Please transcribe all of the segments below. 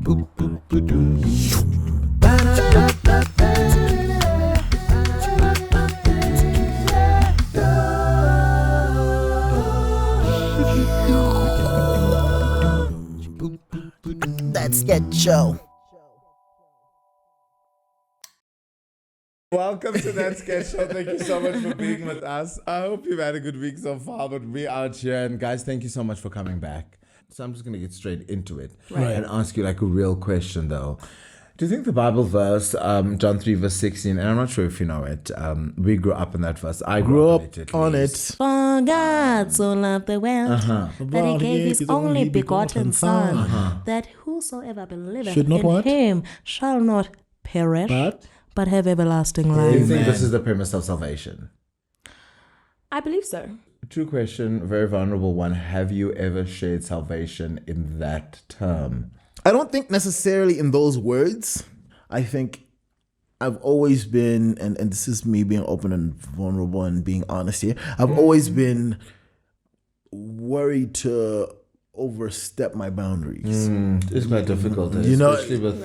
Let's get Joe. Welcome to that sketch show. Thank you so much for being with us. I hope you've had a good week so far, but we're out here. And guys, thank you so much for coming back. So I'm just going to get straight into it and ask you like a real question though. Do you think the Bible verse, John 3 verse 16, and I'm not sure if you know it, we grew up in that verse. I grew up on it. For God so loved the world that he gave his only begotten Son, that whosoever believeth in him shall not perish, but have everlasting life. Do you think this is the premise of salvation? I believe so. True question, very vulnerable one. Have you ever shared salvation in that term? I don't think necessarily in those words. I think I've always been, and this is me being open and vulnerable and being honest here, I've always been worried to overstep my boundaries. It's quite difficult, you know, especially with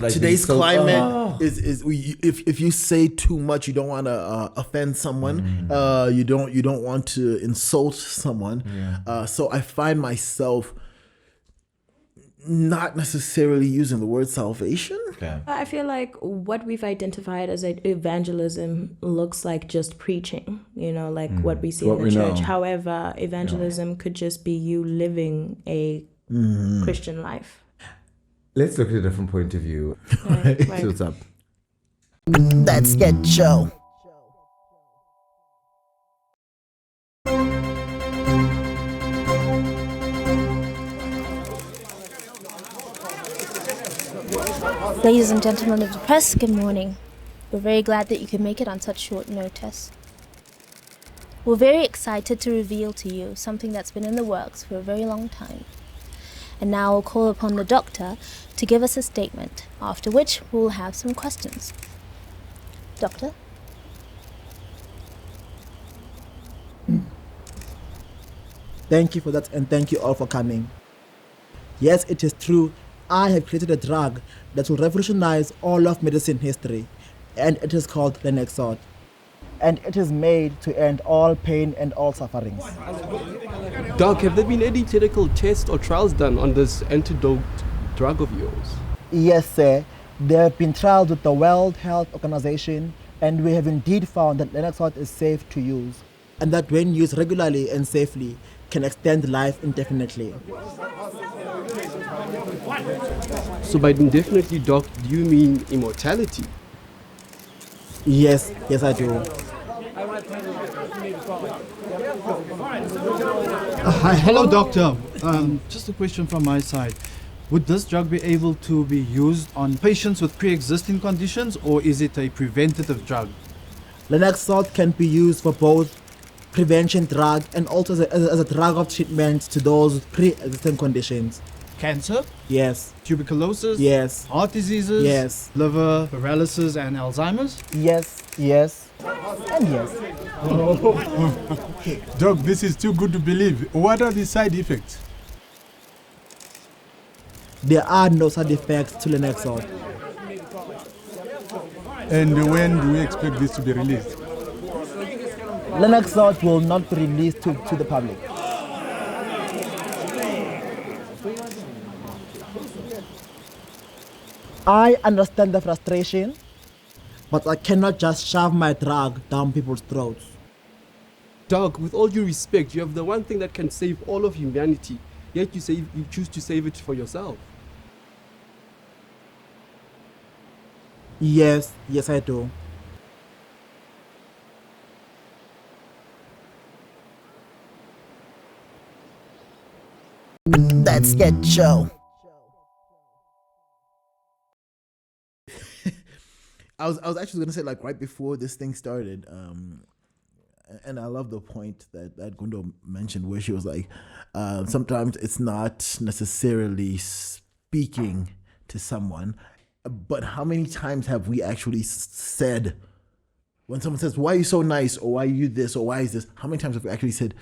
like today's climate if you say too much, you don't want to offend someone. You don't want to insult someone. So I find myself not necessarily using the word salvation. Okay. I feel like what we've identified as evangelism looks like just preaching, you know, like what we see in the church. However, evangelism could just be you living a Christian life. Let's look at a different point of view. Right. So what's up? Let's get Joe. Ladies and gentlemen of the press, good morning. We're very glad that you could make it on such short notice. We're very excited to reveal to you something that's been in the works for a very long time. And now I'll call upon the doctor to give us a statement, after which we'll have some questions. Doctor? Thank you for that, and thank you all for coming. Yes, it is true. I have created a drug that will revolutionize all of medicine history, and it is called Lenexort. And it is made to end all pain and all sufferings. Doc, have there been any clinical tests or trials done on this antidote drug of yours? Yes, sir. There have been trials with the World Health Organization, and we have indeed found that Lenexort is safe to use, and that when used regularly and safely, can extend life indefinitely. So by indefinitely, Doc, do you mean immortality? Yes, I do. Hello, doctor. Just a question from my side. Would this drug be able to be used on patients with pre-existing conditions, or is it a preventative drug? Lenexort can be used for both prevention drug and also as a drug of treatment to those with pre-existing conditions. Cancer? Yes. Tuberculosis? Yes. Heart diseases? Yes. Liver, paralysis, and Alzheimer's? Yes, and yes. Doc, this is too good to believe. What are the side effects? There are no side effects to Lenexort. And when do we expect this to be released? Lenexort will not be released to the public. I understand the frustration, but I cannot just shove my drug down people's throats. Doc, with all due respect, you have the one thing that can save all of humanity, yet you choose to save it for yourself. Yes, I do. Let's get Joe. I was actually gonna say, like, right before this thing started, and I love the point that Gundo mentioned, where she was like, sometimes it's not necessarily speaking to someone, but how many times have we actually said, when someone says, "Why are you so nice?" or "Why are you this?" or "Why is this?" How many times have we actually said,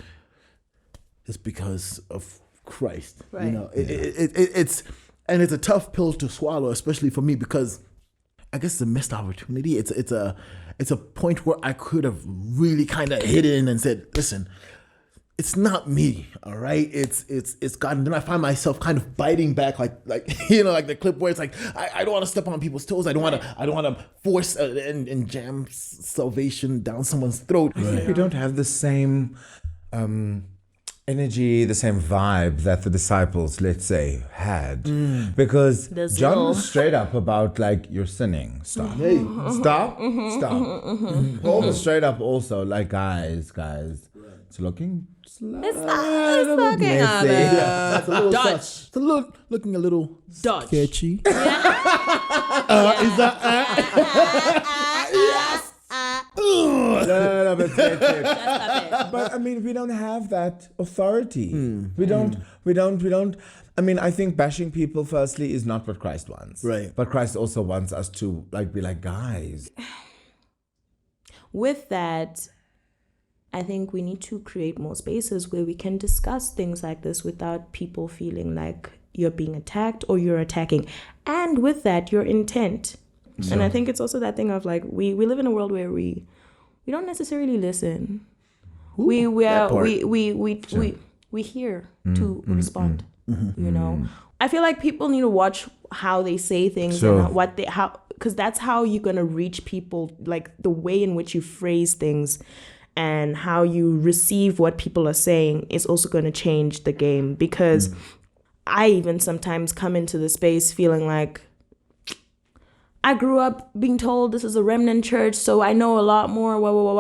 "It's because of Christ"? Right. You know, it's And it's a tough pill to swallow, especially for me, because I guess it's a missed opportunity. It's a point where I could have really kind of hidden and said, listen, it's not me, all right? It's God. And then I find myself kind of biting back, like you know, like the clip where it's like I don't want to step on people's toes. I don't want to force and jam salvation down someone's throat. I think we don't have the same energy, the same vibe that the disciples, let's say, had, because John was straight up about like, you're sinning. Stop. Hey, stop. Paul was straight up also like, guys, it's looking. It's looking at That's a little Dutch. sus. It's a little looking a little Dutch. sketchy. Is that No, but that's it. That's But I mean, we don't have that authority. We don't. I mean, I think bashing people firstly is not what Christ wants. Right. But Christ also wants us to like be like, guys. With that, I think we need to create more spaces where we can discuss things like this without people feeling like you're being attacked or you're attacking. And with that, your intent. And I think it's also that thing of like, we live in a world where we don't necessarily listen. We hear to respond. You know, I feel like people need to watch how they say things and because that's how you're gonna reach people. Like the way in which you phrase things and how you receive what people are saying is also going to change the game. Because I even sometimes come into the space feeling like I grew up being told this is a remnant church, so I know a lot more,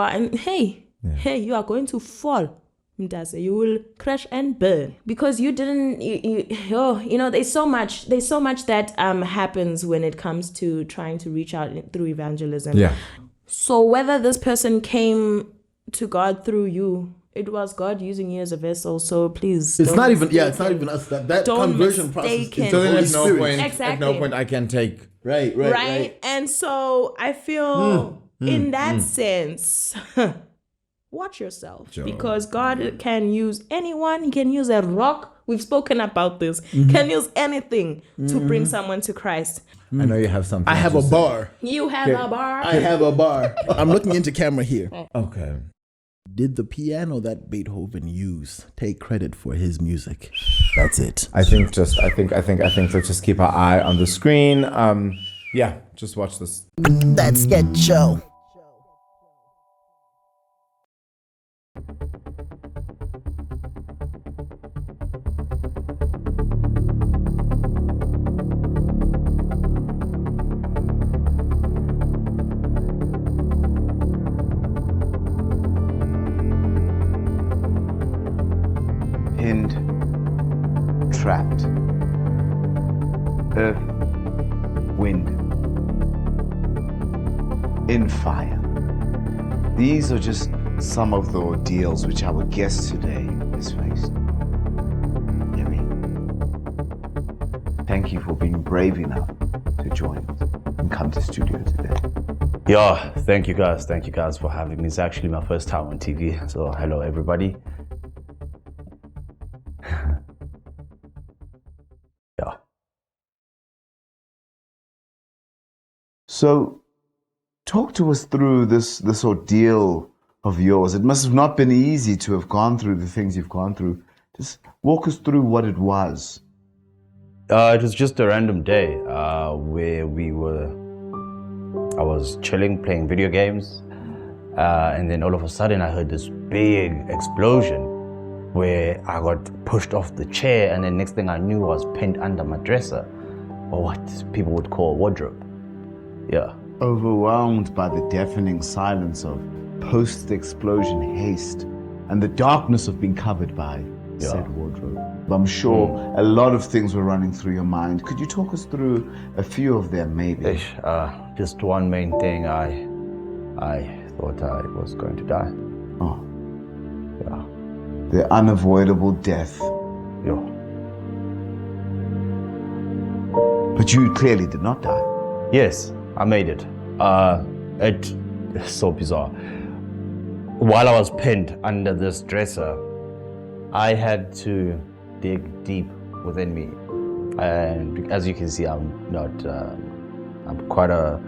and hey, you are going to fall. You will crash and burn because you didn't. You know, there's so much that happens when it comes to trying to reach out through evangelism. Yeah. So whether this person came to God through you, it was God using you as a vessel. So please, It's not even us. That conversion process. So then at no point, Exactly. at no point I can take. Right. And so I feel in that sense, watch yourself, because God can use anyone. He can use a rock. We've spoken about this. Can use anything to bring someone to Christ. I know you have something. I have a bar. You have a bar. I have a bar. I'm looking into camera here. Okay. Did the piano that Beethoven used take credit for his music? That's it. I think let's just keep our eye on the screen. Yeah, just watch this. That's Get Show. Pinned, trapped, earth, wind, in fire. These are just some of the ordeals which our guest today has faced. Jimmy, thank you for being brave enough to join us and come to studio today. Yeah, thank you guys for having me. It's actually my first time on TV, so hello everybody. Yeah. So, talk to us through this ordeal of yours. It must have not been easy to have gone through the things you've gone through. Just walk us through what it was. It was just a random day where I was chilling, playing video games, and then all of a sudden I heard this big explosion where I got pushed off the chair, and then next thing I knew I was pinned under my dresser, or what people would call a wardrobe. Yeah. Overwhelmed by the deafening silence of post-explosion haste and the darkness of being covered by said wardrobe. I'm sure a lot of things were running through your mind. Could you talk us through a few of them, maybe? Just one main thing. I thought I was going to die. Oh. Yeah. The unavoidable death. Yeah. But you clearly did not die. Yes, I made it. It's so bizarre. While I was pinned under this dresser, I had to dig deep within me And as you can see, I'm not. I'm quite a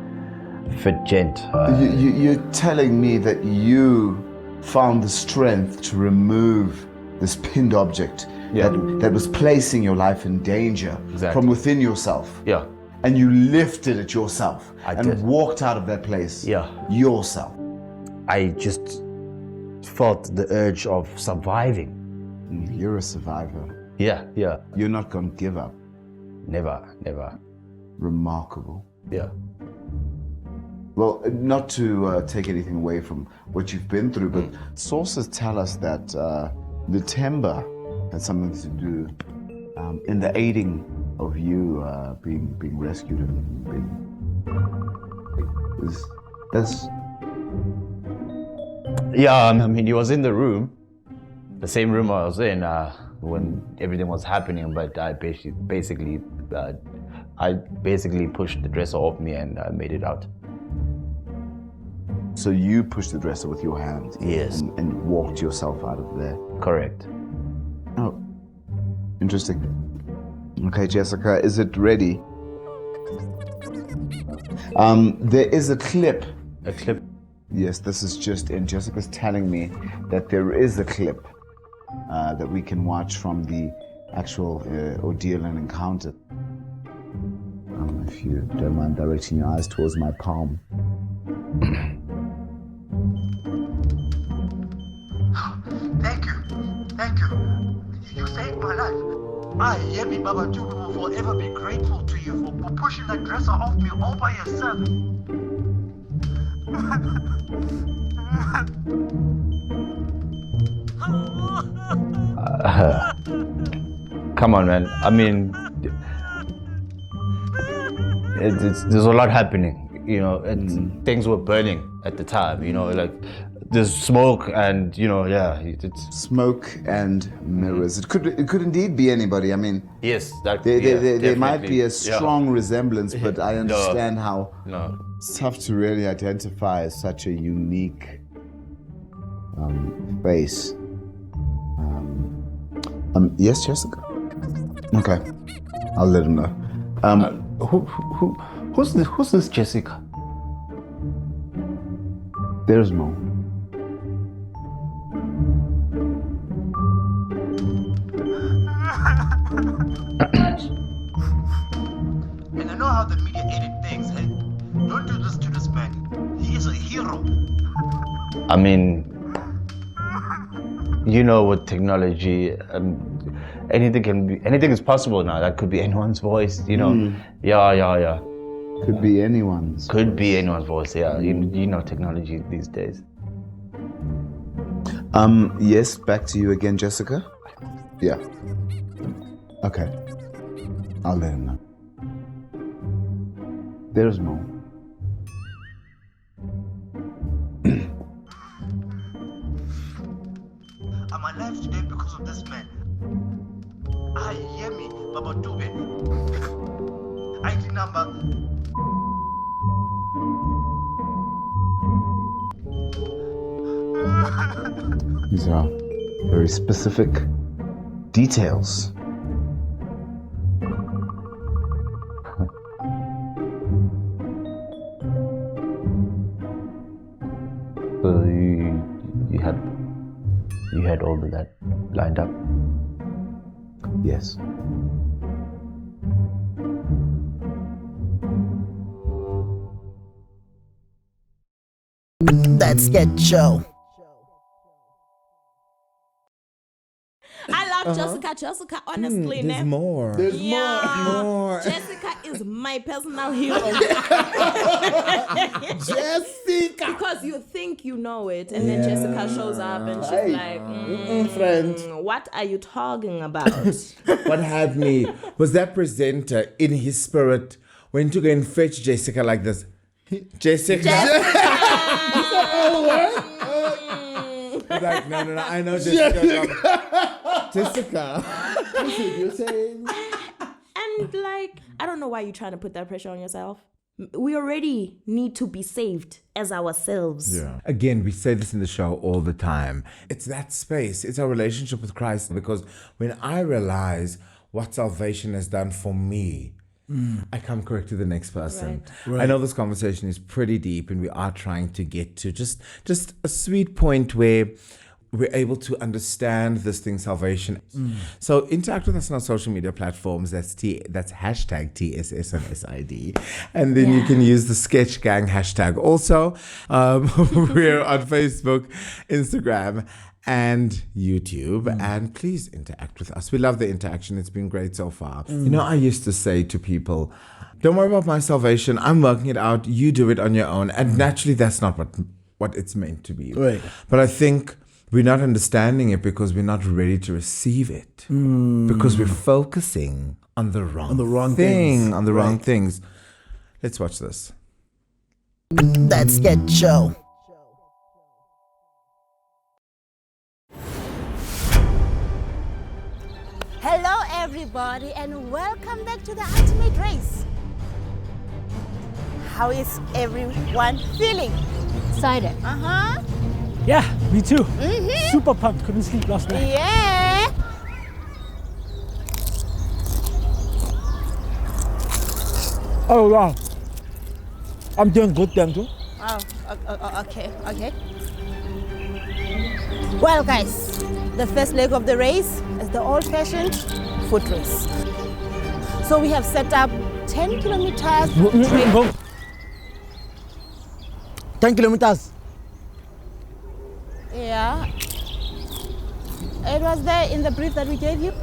fit gent. You're telling me that you found the strength to remove this pinned object that was placing your life in danger from within yourself. Yeah. And you lifted it yourself I and did. walked out of that place yourself. I just felt the urge of surviving. You're a survivor. Yeah. You're not going to give up. Never. Remarkable. Yeah. Well, not to take anything away from what you've been through, but sources tell us that the timber had something to do in the aiding of you being rescued and that's. Yeah, I mean, he was in the room, the same room I was in when everything was happening, but I basically pushed the dresser off me and made it out. So you pushed the dresser with your hand? Yes. And walked yourself out of there? Correct. Oh, interesting. Okay, Jessica, is it ready? There is a clip. A clip? Yes, this is just in. Jessica's telling me that there is a clip that we can watch from the actual ordeal and encounter. If you don't mind directing your eyes towards my palm. Thank you. You saved my life. I, Yemi Babatu, will forever be grateful to you for pushing that dresser off me all by yourself. Come on, man. I mean, there's a lot happening. You know, things were burning at the time. You know, like there's smoke and it's smoke and mirrors. It could indeed be anybody. I mean, yes, there might be a strong resemblance, but I understand how it's tough to really identify such a unique face. Yes, Jessica. Okay, I'll let him know. Who's this Jessica? There's more. And I know how the media edit things, hey? Don't do this to this man. He is a hero. I mean, you know, with technology, anything is possible now. That could be anyone's voice, you know. Yeah. Could be anyone's. Could be anyone's voice. Yeah, you know technology these days. Yes, back to you again, Jessica. Yeah. Okay. I'll let him know. There's more. I'm alive today because of this man. I, Yemi Babatube. ID number. These are very specific details. So you had all of that lined up? Yes. Let's get Joe. I love Jessica, honestly. There's more. There's more. Jessica is my personal hero. Jessica! Because you think you know it, and then Jessica shows up and she's like, friend. what are you talking about? What had me was that presenter in his spirit went to go and fetch Jessica like this. Jessica. Like, no, I know Jessica. Jessica. You're saying? And like, I don't know why you're trying to put that pressure on yourself. We already need to be saved as ourselves. Yeah. Again, we say this in the show all the time. It's that space. It's our relationship with Christ. Because when I realize what salvation has done for me, I come correct to the next person. Right. I know this conversation is pretty deep, and we are trying to get to just a sweet point where we're able to understand this thing, salvation. So interact with us on our social media platforms. That's hashtag TSSNSID. And then you can use the Sketch Gang hashtag also. We're on Facebook, Instagram, and YouTube. And please interact with us. We love the interaction. It's been great so far. You know, I used to say to people, don't worry about my salvation. I'm working it out. You do it on your own. And naturally, that's not what it's meant to be. Right. But I think we're not understanding it because we're not ready to receive it. Because we're focusing on the wrong things. Let's watch this. Let's get show. Hello everybody and welcome back to the Ultimate Race. How is everyone feeling? Excited. Yeah, me too. Super pumped. Couldn't sleep last night. Yeah. Oh wow. I'm doing good then too. Oh, okay. Well guys, the first leg of the race is the old-fashioned foot race. So we have set up 10 kilometers. 10 kilometers. Yeah. It was there in the brief that we gave you.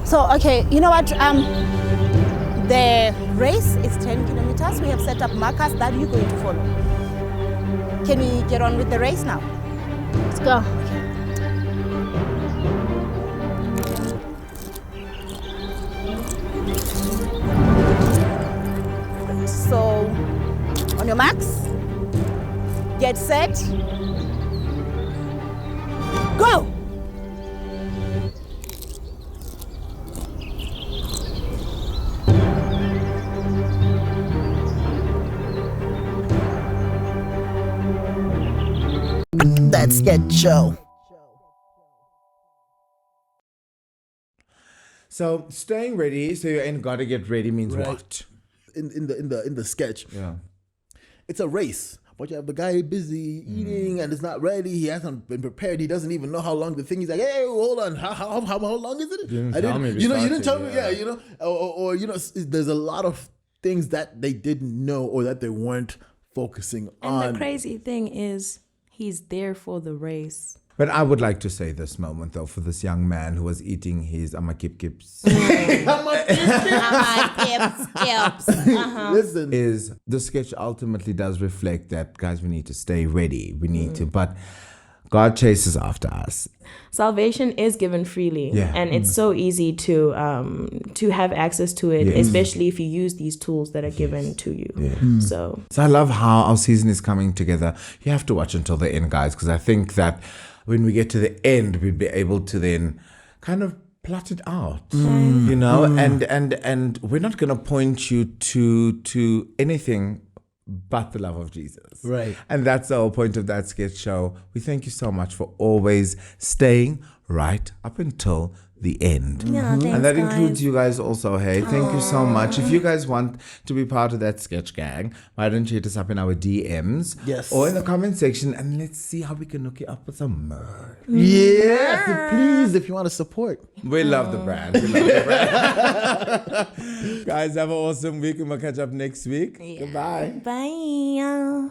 So, okay, you know what? The race is 10 kilometers. We have set up markers that you're going to follow. Can we get on with the race now? Let's go. So, on your marks, get set, go! Let's get show. So staying ready, so you ain't gotta get ready means what? In the sketch, it's a race. But you have the guy busy eating and is not ready. He hasn't been prepared. He doesn't even know how long the thing. He's like, hey, hold on. How long is it? You didn't tell me. Yeah, or there's a lot of things that they didn't know or that they weren't focusing on. And the crazy thing is, he's there for the race. But I would like to say this moment though for this young man who was eating his amakip-kips. Listen, is the sketch ultimately does reflect that, guys, we need to stay ready. We need to, but God chases after us. Salvation is given freely, and it's so easy to have access to it, especially if you use these tools that are given to you. So I love how our season is coming together. You have to watch until the end, guys, because I think that when we get to the end, we'll be able to then kind of plot it out, you know, and we're not going to point you to anything but the love of Jesus. Right. And that's the whole point of that sketch show. We thank you so much for always staying right up until the end. Yeah, thanks, and that guys. includes you guys also. Hey, thank you so much. If you guys want to be part of that sketch gang, why don't you hit us up in our DMs? Yes. Or in the comment section, and let's see how we can hook you up with some merch. Yes, please, if you want to support. We love the brand. Guys, have an awesome week, and we'll catch up next week. Goodbye. bye.